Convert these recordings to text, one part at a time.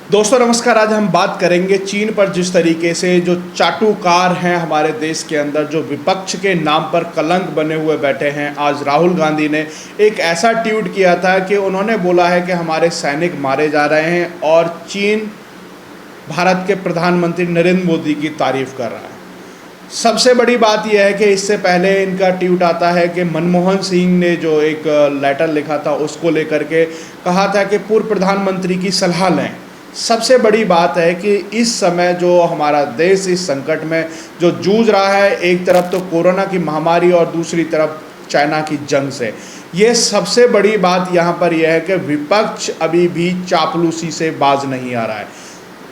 दोस्तों नमस्कार। आज हम बात करेंगे चीन पर जिस तरीके से जो चाटुकार हैं हमारे देश के अंदर, जो विपक्ष के नाम पर कलंक बने हुए बैठे हैं। आज राहुल गांधी ने एक ऐसा ट्वीट किया था कि उन्होंने बोला है कि हमारे सैनिक मारे जा रहे हैं और चीन भारत के प्रधानमंत्री नरेंद्र मोदी की तारीफ कर रहा है। सबसे बड़ी बात यह है कि इससे पहले इनका ट्वीट आता है कि मनमोहन सिंह ने जो एक लेटर लिखा था उसको लेकर के कहा था कि पूर्व प्रधानमंत्री की सलाह लें। सबसे बड़ी बात है कि इस समय जो हमारा देश इस संकट में जो जूझ रहा है, एक तरफ तो कोरोना की महामारी और दूसरी तरफ चाइना की जंग से, ये सबसे बड़ी बात यहाँ पर यह है कि विपक्ष अभी भी चापलूसी से बाज नहीं आ रहा है।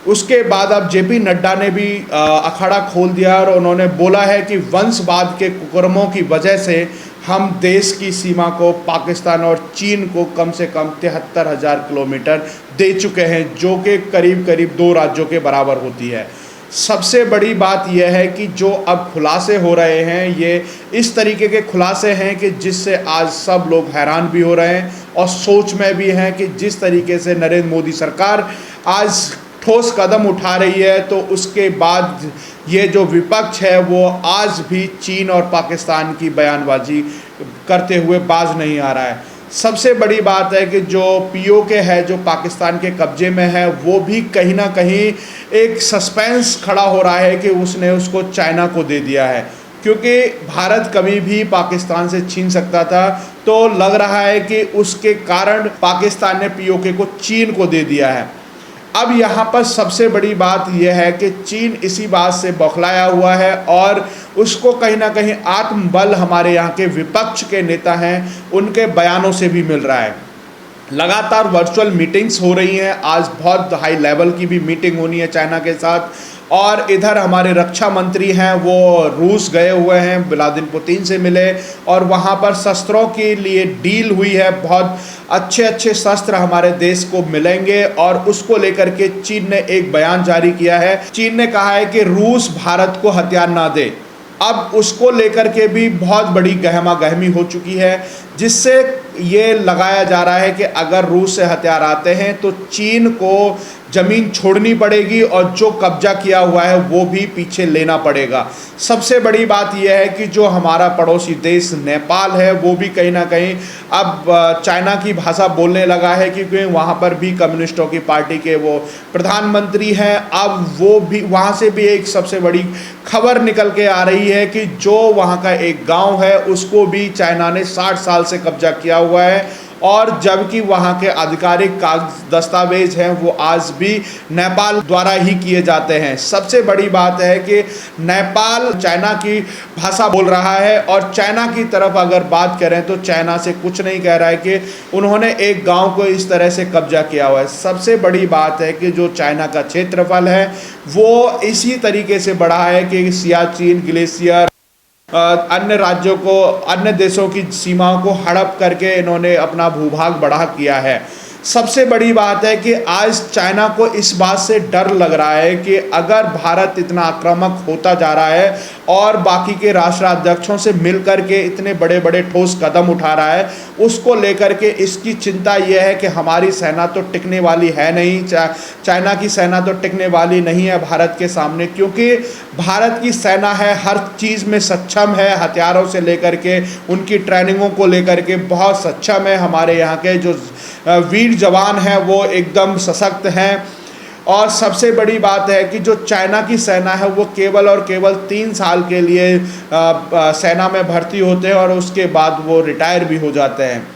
उसके बाद अब जेपी नड्डा ने भी अखाड़ा खोल दिया और उन्होंने बोला है कि वंशवाद के कुकर्मों की वजह से हम देश की सीमा को पाकिस्तान और चीन को कम से कम 73,000 किलोमीटर दे चुके हैं, जो कि करीब करीब 2 राज्यों के बराबर होती है। सबसे बड़ी बात यह है कि जो अब खुलासे हो रहे हैं, ये इस तरीके के खुलासे हैं कि जिससे आज सब लोग हैरान भी हो रहे हैं और सोच में भी हैं कि जिस तरीके से नरेंद्र मोदी सरकार आज ठोस कदम उठा रही है, तो उसके बाद ये जो विपक्ष है वो आज भी चीन और पाकिस्तान की बयानबाजी करते हुए बाज नहीं आ रहा है। सबसे बड़ी बात है कि जो पीओके है, जो पाकिस्तान के कब्जे में है, वो भी कहीं ना कहीं एक सस्पेंस खड़ा हो रहा है कि उसने उसको चाइना को दे दिया है, क्योंकि भारत कभी भी पाकिस्तान से छीन सकता था। तो लग रहा है कि उसके कारण पाकिस्तान ने पीओके को चीन को दे दिया है। अब यहाँ पर सबसे बड़ी बात यह है कि चीन इसी बात से बौखलाया हुआ है और उसको कहीं ना कहीं आत्मबल हमारे यहाँ के विपक्ष के नेता हैं उनके बयानों से भी मिल रहा है। लगातार वर्चुअल मीटिंग्स हो रही हैं। आज बहुत हाई लेवल की भी मीटिंग होनी है चाइना के साथ, और इधर हमारे रक्षा मंत्री हैं वो रूस गए हुए हैं, व्लादिमीर पुतिन से मिले और वहाँ पर शस्त्रों के लिए डील हुई है। बहुत अच्छे अच्छे शस्त्र हमारे देश को मिलेंगे और उसको लेकर के चीन ने एक बयान जारी किया है। चीन ने कहा है कि रूस भारत को हथियार ना दे। अब उसको लेकर के भी बहुत बड़ी गहमा गहमी हो चुकी है, जिससे ये लगाया जा रहा है कि अगर रूस से हथियार आते हैं तो चीन को ज़मीन छोड़नी पड़ेगी और जो कब्जा किया हुआ है वो भी पीछे लेना पड़ेगा। सबसे बड़ी बात यह है कि जो हमारा पड़ोसी देश नेपाल है वो भी कहीं ना कहीं अब चाइना की भाषा बोलने लगा है, क्योंकि वहाँ पर भी कम्युनिस्टों की पार्टी के वो प्रधानमंत्री हैं। अब वो भी वहाँ से भी एक सबसे बड़ी खबर निकल के आ रही है कि जो वहाँ का एक गांव है उसको भी चाइना ने 60 साल से कब्जा किया हुआ है, और जबकि वहाँ के आधिकारिक कागज दस्तावेज हैं वो आज भी नेपाल द्वारा ही किए जाते हैं। सबसे बड़ी बात है कि नेपाल चाइना की भाषा बोल रहा है और चाइना की तरफ अगर बात करें तो चाइना से कुछ नहीं कह रहा है कि उन्होंने एक गांव को इस तरह से कब्जा किया हुआ है। सबसे बड़ी बात है कि जो चाइना का क्षेत्रफल है वो इसी तरीके से बढ़ा है कि सियाचिन ग्लेशियर अन्य राज्यों को, अन्य देशों की सीमाओं को हड़प करके इन्होंने अपना भूभाग बढ़ा किया है। सबसे बड़ी बात है कि आज चाइना को इस बात से डर लग रहा है कि अगर भारत इतना आक्रामक होता जा रहा है और बाकी के राष्ट्राध्यक्षों से मिलकर के इतने बड़े बड़े ठोस कदम उठा रहा है, उसको लेकर के इसकी चिंता यह है कि हमारी सेना तो टिकने वाली है नहीं, चाइना की सेना तो टिकने वाली नहीं है भारत के सामने, क्योंकि भारत की सेना है हर चीज़ में सक्षम है, हथियारों से लेकर के उनकी ट्रेनिंगों को लेकर के बहुत सक्षम है। हमारे यहाँ के जो वीर जवान हैं वो एकदम सशक्त हैं। और सबसे बड़ी बात है कि जो चाइना की सेना है वो केवल और केवल 3 साल के लिए सेना में भर्ती होते हैं और उसके बाद वो रिटायर भी हो जाते हैं,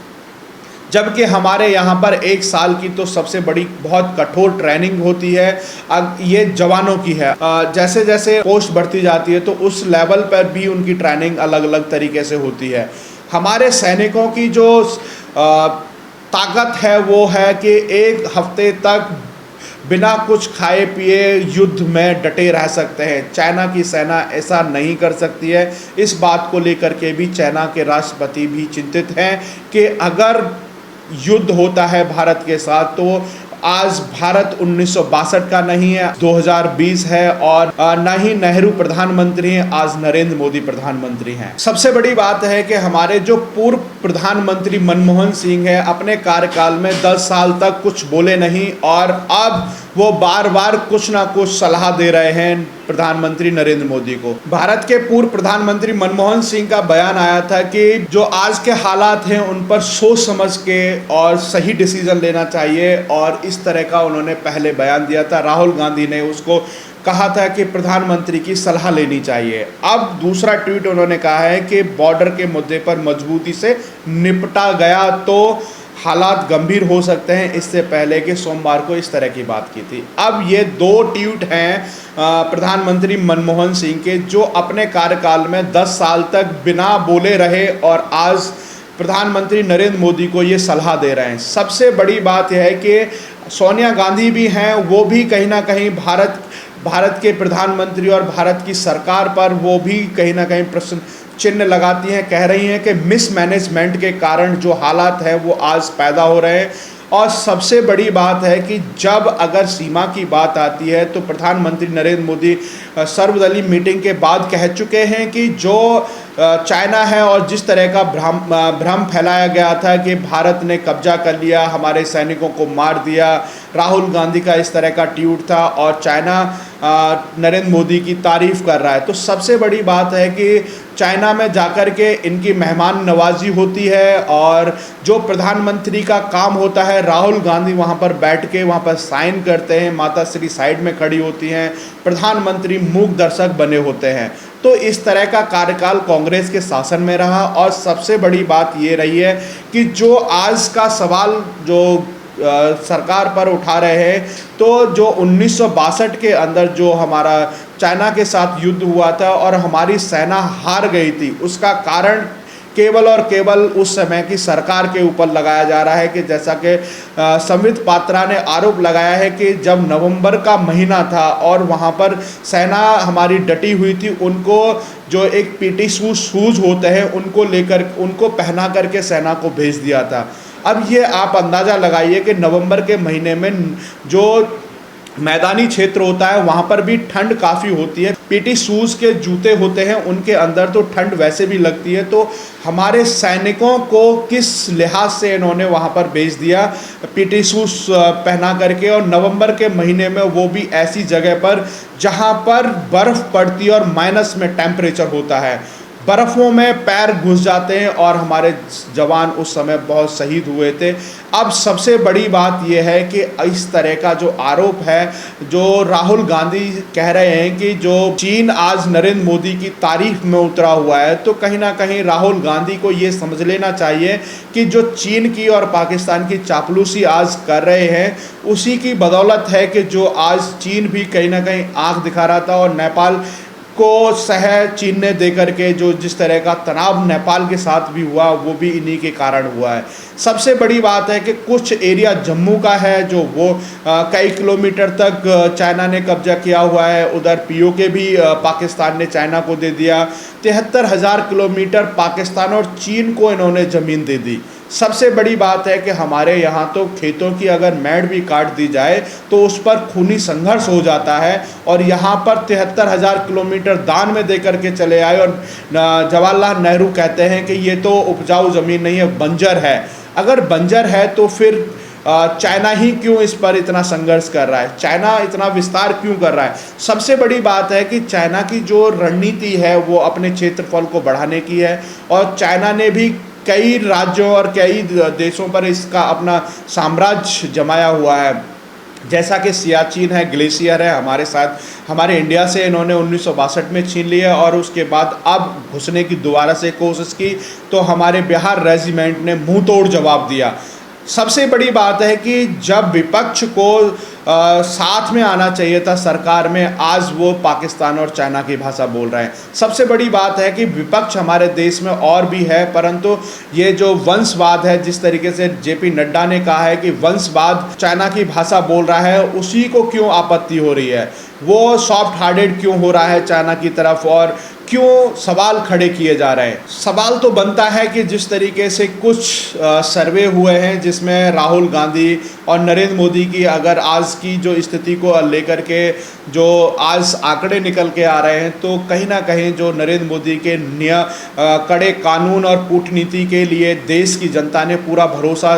जबकि हमारे यहाँ पर 1 साल की तो सबसे बड़ी बहुत कठोर ट्रेनिंग होती है। अब ये जवानों की है, जैसे जैसे पोस्ट बढ़ती जाती है तो उस लेवल पर भी उनकी ट्रेनिंग अलग अलग तरीके से होती है। हमारे सैनिकों की जो ताकत है वो है कि 1 हफ्ते तक बिना कुछ खाए पिए युद्ध में डटे रह सकते हैं। चाइना की सेना ऐसा नहीं कर सकती है। इस बात को लेकर के भी चाइना के राष्ट्रपति भी चिंतित हैं कि अगर युद्ध होता है भारत के साथ तो आज भारत 1962 का नहीं है, 2020 है और न ही नेहरू प्रधानमंत्री हैं, आज नरेंद्र मोदी प्रधानमंत्री हैं। सबसे बड़ी बात है कि हमारे जो पूर्व प्रधानमंत्री मनमोहन सिंह है, अपने कार्यकाल में 10 साल तक कुछ बोले नहीं और अब वो बार बार कुछ ना कुछ सलाह दे रहे हैं प्रधानमंत्री नरेंद्र मोदी को। भारत के पूर्व प्रधानमंत्री मनमोहन सिंह का बयान आया था कि जो आज के हालात हैं उन पर सोच समझ के और सही डिसीजन लेना चाहिए, और इस तरह का उन्होंने पहले बयान दिया था। राहुल गांधी ने उसको कहा था कि प्रधानमंत्री की सलाह लेनी चाहिए। अब दूसरा ट्वीट उन्होंने कहा है कि बॉर्डर के मुद्दे पर मजबूती से निपटा गया तो हालात गंभीर हो सकते हैं, इससे पहले कि सोमवार को इस तरह की बात की थी। अब ये दो ट्वीट हैं प्रधानमंत्री मनमोहन सिंह के, जो अपने कार्यकाल में 10 साल तक बिना बोले रहे और आज प्रधानमंत्री नरेंद्र मोदी को ये सलाह दे रहे हैं। सबसे बड़ी बात यह है कि सोनिया गांधी भी हैं, वो भी कहीं ना कहीं भारत के प्रधानमंत्री और भारत की सरकार पर वो भी कहीं ना कहीं प्रश्न चिन्ह लगाती हैं, कह रही हैं कि मिसमैनेजमेंट के कारण जो हालात हैं वो आज पैदा हो रहे हैं। और सबसे बड़ी बात है कि जब अगर सीमा की बात आती है तो प्रधानमंत्री नरेंद्र मोदी सर्वदलीय मीटिंग के बाद कह चुके हैं कि जो चाइना है और जिस तरह का भ्रम फैलाया गया था कि भारत ने कब्जा कर लिया, हमारे सैनिकों को मार दिया, राहुल गांधी का इस तरह का ट्वीट था और चाइना नरेंद्र मोदी की तारीफ कर रहा है। तो सबसे बड़ी बात है कि चाइना में जाकर के इनकी मेहमान नवाजी होती है और जो प्रधानमंत्री का काम होता है, राहुल गांधी वहाँ पर बैठ के वहाँ पर साइन करते हैं, माता श्री साइड में खड़ी होती हैं, प्रधानमंत्री मूक दर्शक बने होते हैं। तो इस तरह का कार्यकाल कांग्रेस के शासन में रहा। और सबसे बड़ी बात ये रही है कि जो आज का सवाल जो सरकार पर उठा रहे हैं, तो जो 1962 के अंदर जो हमारा चाइना के साथ युद्ध हुआ था और हमारी सेना हार गई थी, उसका कारण केवल और केवल उस समय की सरकार के ऊपर लगाया जा रहा है। कि जैसा कि संबित पात्रा ने आरोप लगाया है कि जब नवंबर का महीना था और वहाँ पर सेना हमारी डटी हुई थी, उनको जो एक पीटी शूज होते हैं उनको लेकर उनको पहना करके सेना को भेज दिया था। अब ये आप अंदाज़ा लगाइए कि नवंबर के महीने में जो मैदानी क्षेत्र होता है वहाँ पर भी ठंड काफ़ी होती है, पीटी शूज़ के जूते होते हैं उनके अंदर तो ठंड वैसे भी लगती है। तो हमारे सैनिकों को किस लिहाज से इन्होंने वहाँ पर भेज दिया पीटी शूज़ पहना करके, और नवंबर के महीने में वो भी ऐसी जगह पर जहाँ पर बर्फ़ पड़ती है और माइनस में टेम्परेचर होता है, बर्फ़ों में पैर घुस जाते हैं और हमारे जवान उस समय बहुत शहीद हुए थे। अब सबसे बड़ी बात यह है कि इस तरह का जो आरोप है, जो राहुल गांधी कह रहे हैं कि जो चीन आज नरेंद्र मोदी की तारीफ में उतरा हुआ है, तो कहीं ना कहीं राहुल गांधी को ये समझ लेना चाहिए कि जो चीन की और पाकिस्तान की चापलूसी आज कर रहे हैं, उसी की बदौलत है कि जो आज चीन भी कहीं ना कहीं आँख दिखा रहा था और नेपाल को सह चीन ने दे करके जो जिस तरह का तनाव नेपाल के साथ भी हुआ, वो भी इन्हीं के कारण हुआ है। सबसे बड़ी बात है कि कुछ एरिया जम्मू का है जो वो कई किलोमीटर तक चाइना ने कब्जा किया हुआ है, उधर पीओके भी पाकिस्तान ने चाइना को दे दिया। 73,000 किलोमीटर पाकिस्तान और चीन को इन्होंने ज़मीन दे दी। सबसे बड़ी बात है कि हमारे यहाँ तो खेतों की अगर मैड़ भी काट दी जाए तो उस पर खूनी संघर्ष हो जाता है, और यहाँ पर 73,000 किलोमीटर दान में दे करके चले आए। और जवाहरलाल नेहरू कहते हैं कि ये तो उपजाऊ ज़मीन नहीं है, बंजर है। अगर बंजर है तो फिर चाइना ही क्यों इस पर इतना संघर्ष कर रहा है, चाइना इतना विस्तार क्यों कर रहा है? सबसे बड़ी बात है कि चाइना की जो रणनीति है वो अपने क्षेत्रफल को बढ़ाने की है, और चाइना ने भी कई राज्यों और कई देशों पर इसका अपना साम्राज्य जमाया हुआ है। जैसा कि सियाचिन है, ग्लेशियर है, हमारे साथ हमारे इंडिया से इन्होंने 1962 में छीन लिया और उसके बाद अब घुसने की दोबारा से कोशिश की, तो हमारे बिहार रेजिमेंट ने मुंह तोड़ जवाब दिया। सबसे बड़ी बात है कि जब विपक्ष को साथ में आना चाहिए था सरकार में, आज वो पाकिस्तान और चाइना की भाषा बोल रहे हैं। सबसे बड़ी बात है कि विपक्ष हमारे देश में और भी है, परंतु ये जो वंशवाद है, जिस तरीके से जेपी नड्डा ने कहा है कि वंशवाद चाइना की भाषा बोल रहा है, उसी को क्यों आपत्ति हो रही है? वो सॉफ्ट हार्टेड क्यों हो रहा है चाइना की तरफ, और क्यों सवाल खड़े किए जा रहे हैं। सवाल तो बनता है कि जिस तरीके से कुछ सर्वे हुए हैं जिसमें राहुल गांधी और नरेंद्र मोदी की अगर आज की जो स्थिति को लेकर के जो आज आंकड़े निकल के आ रहे हैं, तो कहीं ना कहीं जो नरेंद्र मोदी के कड़े कानून और कूटनीति के लिए देश की जनता ने पूरा भरोसा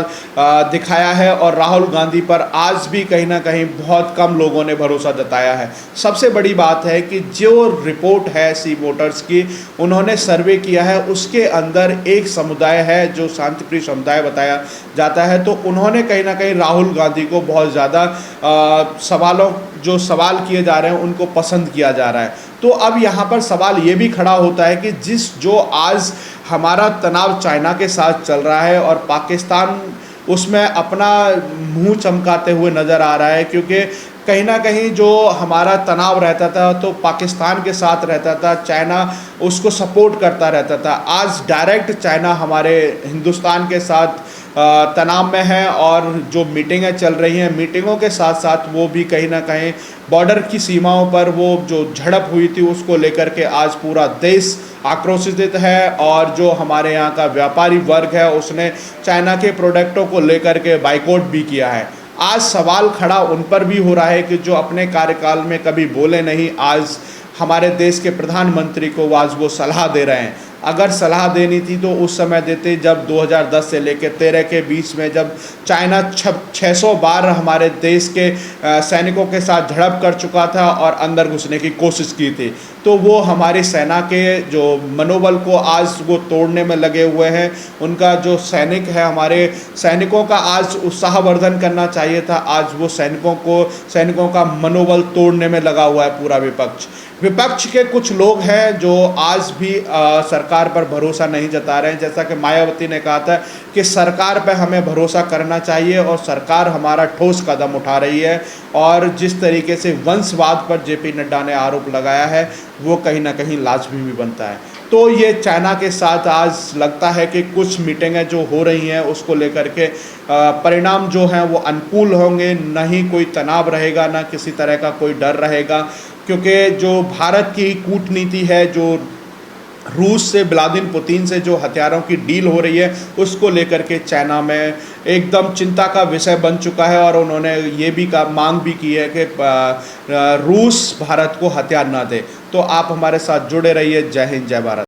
दिखाया है और राहुल गांधी पर आज भी कहीं ना कहीं बहुत कम लोगों ने भरोसा जताया है। सबसे बड़ी बात है कि जो रिपोर्ट है सी वोटर्स की, उन्होंने सर्वे किया है, उसके अंदर एक समुदाय है जो शांतिप्रिय समुदाय बताया जाता है, तो उन्होंने कहीं ना कहीं राहुल गांधी को बहुत ज़्यादा सवाल किए जा रहे हैं उनको पसंद किया जा रहा है। तो अब यहाँ पर सवाल ये भी खड़ा होता है कि जो आज हमारा तनाव चाइना के साथ चल रहा है और पाकिस्तान उसमें अपना मुंह चमकाते हुए नज़र आ रहा है, क्योंकि कहीं ना कहीं जो हमारा तनाव रहता था तो पाकिस्तान के साथ रहता था, चाइना उसको सपोर्ट करता रहता था। आज डायरेक्ट चाइना हमारे हिंदुस्तान के साथ तनाव में है और जो मीटिंगें चल रही हैं, मीटिंगों के साथ साथ वो भी कहीं ना कहीं बॉर्डर की सीमाओं पर वो जो झड़प हुई थी उसको लेकर के आज पूरा देश आक्रोशित है और जो हमारे यहाँ का व्यापारी वर्ग है उसने चाइना के प्रोडक्टों को लेकर के बाइकआउट भी किया है। आज सवाल खड़ा उन पर भी हो रहा है कि जो अपने कार्यकाल में कभी बोले नहीं, आज हमारे देश के प्रधानमंत्री को आज वो सलाह दे रहे हैं। अगर सलाह देनी थी तो उस समय देते जब 2010 से लेकर 13 के बीच में जब चाइना 600 बार हमारे देश के सैनिकों के साथ झड़प कर चुका था और अंदर घुसने की कोशिश की थी, तो वो हमारी सेना के जो मनोबल को आज वो तोड़ने में लगे हुए हैं। उनका जो सैनिक है, हमारे सैनिकों का आज उत्साहवर्धन करना चाहिए था, आज वो सैनिकों का मनोबल तोड़ने में लगा हुआ है पूरा विपक्ष के कुछ लोग हैं जो आज भी सरकार पर भरोसा नहीं जता रहे हैं। जैसा कि मायावती ने कहा था कि सरकार पर हमें भरोसा करना चाहिए और सरकार हमारा ठोस कदम उठा रही है, और जिस तरीके से वंशवाद पर जेपी नड्डा ने आरोप लगाया है वो कहीं ना कहीं लाजमी भी बनता है। तो ये चाइना के साथ आज लगता है कि कुछ मीटिंगें जो हो रही हैं उसको लेकर के परिणाम जो हैं वो अनुकूल होंगे, ना ही कोई तनाव रहेगा, ना किसी तरह का कोई डर रहेगा, क्योंकि जो भारत की कूटनीति है, जो रूस से व्लादिमीर पुतिन से जो हथियारों की डील हो रही है उसको लेकर के चाइना में एकदम चिंता का विषय बन चुका है और उन्होंने ये भी मांग भी की है कि रूस भारत को हथियार ना दे। तो आप हमारे साथ जुड़े रहिए। जय हिंद, जय भारत।